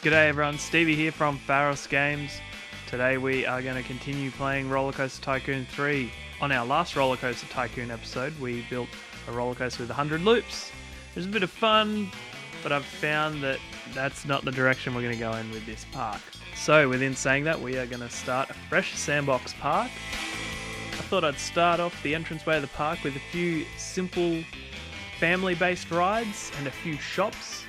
G'day everyone, Stevie here from Pharos Games. Today we are going to continue playing Roller Coaster Tycoon 3. On our last Roller Coaster Tycoon episode, we built a roller coaster with 100 loops. It was a bit of fun, but I've found that that's not the direction we're going to go in with this park. So within saying that, we are going to start a fresh sandbox park. I thought I'd start off the entranceway of the park with a few simple family-based rides and a few shops.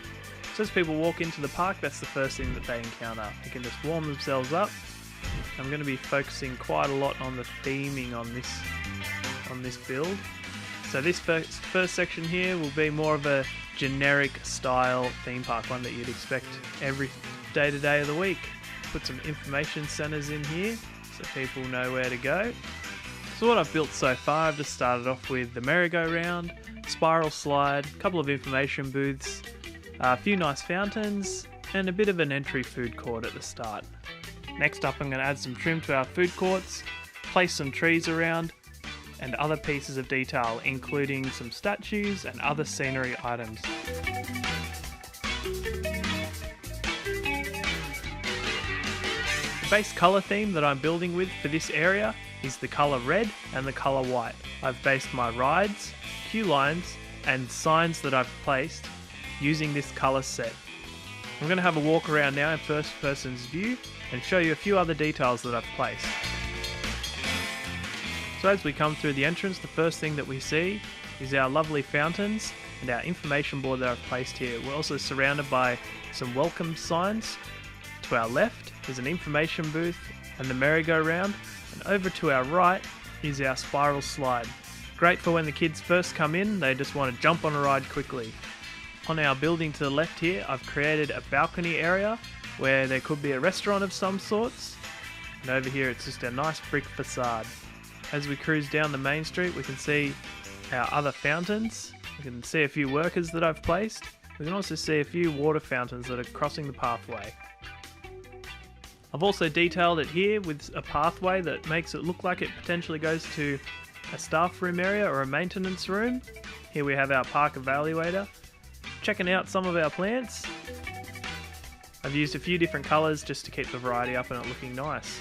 So as people walk into the park, that's the first thing that they encounter. They can just warm themselves up. I'm going to be focusing quite a lot on the theming on this build. So this first section here will be more of a generic style theme park, one that you'd expect every day of the week. Put some information centers in here so people know where to go. So what I've built so far, I've just started off with the merry-go-round, spiral slide, a couple of information booths, a few nice fountains, and a bit of an entry food court at the start. Next up, I'm going to add some trim to our food courts, place some trees around, and other pieces of detail, including some statues and other scenery items. The base colour theme that I'm building with for this area is the colour red and the colour white. I've based my rides, queue lines, and signs that I've placed using this colour set. I'm going to have a walk around now in first person's view and show you a few other details that I've placed. So as we come through the entrance, the first thing that we see is our lovely fountains and our information board that I've placed here. We're also surrounded by some welcome signs. To our left is an information booth and the merry-go-round, and over to our right is our spiral slide. Great for when the kids first come in, they just want to jump on a ride quickly. On our building to the left here, I've created a balcony area where there could be a restaurant of some sorts. And over here it's just a nice brick facade. As we cruise down the main street, we can see our other fountains. We can see a few workers that I've placed. We can also see a few water fountains that are crossing the pathway. I've also detailed it here with a pathway that makes it look like it potentially goes to a staff room area or a maintenance room. Here we have our park evaluator, checking out some of our plants. I've used a few different colours just to keep the variety up and it looking nice.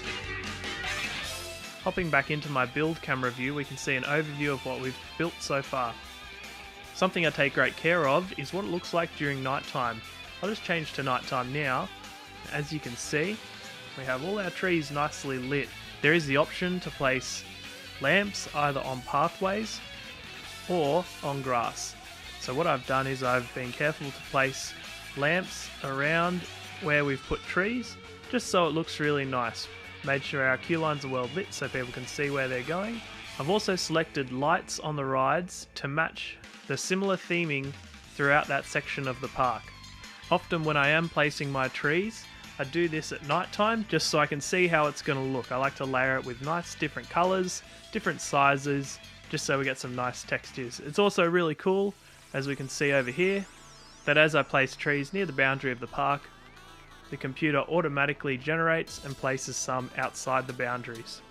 Hopping back into my build camera view, we can see an overview of what we've built so far. Something I take great care of is what it looks like during nighttime. I'll just change to nighttime now. As you can see, we have all our trees nicely lit. There is the option to place lamps either on pathways or on grass. So what I've done is I've been careful to place lamps around where we've put trees, just so it looks really nice. Made sure our queue lines are well lit so people can see where they're going. I've also selected lights on the rides to match the similar theming throughout that section of the park. Often when I am placing my trees, I do this at night time just so I can see how it's going to look. I like to layer it with nice different colours, different sizes, just so we get some nice textures. It's also really cool, as we can see over here, that as I place trees near the boundary of the park, the computer automatically generates and places some outside the boundaries.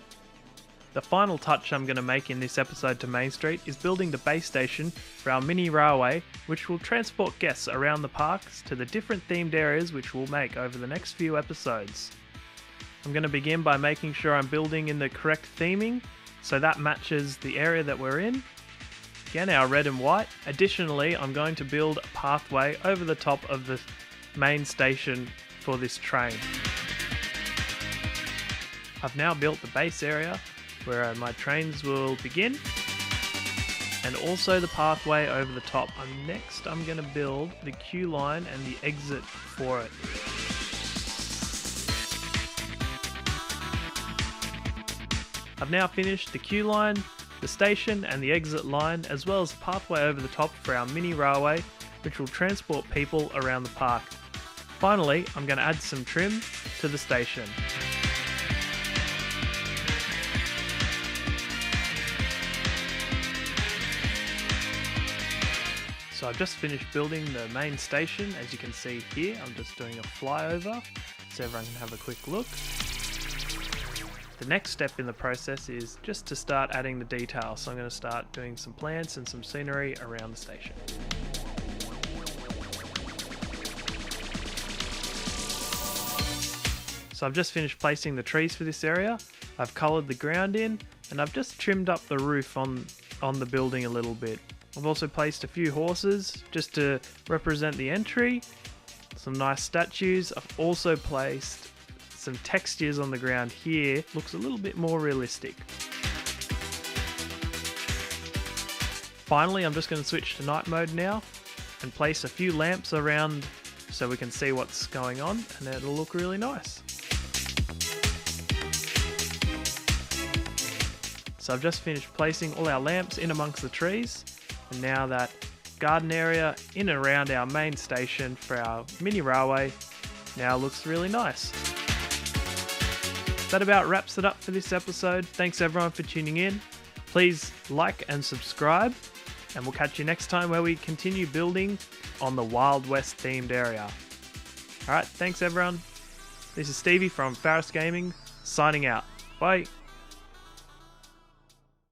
The final touch I'm going to make in this episode to Main Street is building the base station for our mini railway, which will transport guests around the parks to the different themed areas which we'll make over the next few episodes. I'm going to begin by making sure I'm building in the correct theming, so that matches the area that we're in. Again, our red and white. Additionally, I'm going to build a pathway over the top of the main station for this train. I've now built the base area where my trains will begin, and also the pathway over the top. Next, I'm going to build the queue line and the exit for it. I've now finished the queue line, the station and the exit line, as well as the pathway over the top for our mini railway, which will transport people around the park. Finally, I'm going to add some trim to the station. So I've just finished building the main station. As you can see here, I'm just doing a flyover so everyone can have a quick look. The next step in the process is just to start adding the details. So I'm going to start doing some plants and some scenery around the station. So I've just finished placing the trees for this area. I've coloured the ground in, and I've just trimmed up the roof on the building a little bit. I've also placed a few horses just to represent the entry. Some nice statues. I've also placed some textures on the ground here. Looks a little bit more realistic. Finally, I'm just going to switch to night mode now and place a few lamps around so we can see what's going on, and it'll look really nice. So I've just finished placing all our lamps in amongst the trees, and now that garden area in and around our main station for our mini railway now looks really nice. That about wraps it up for this episode. Thanks everyone for tuning in. Please like and subscribe, and we'll catch you next time where we continue building on the Wild West themed area. Alright, thanks everyone. This is Stevie from Faris Gaming, signing out. Bye.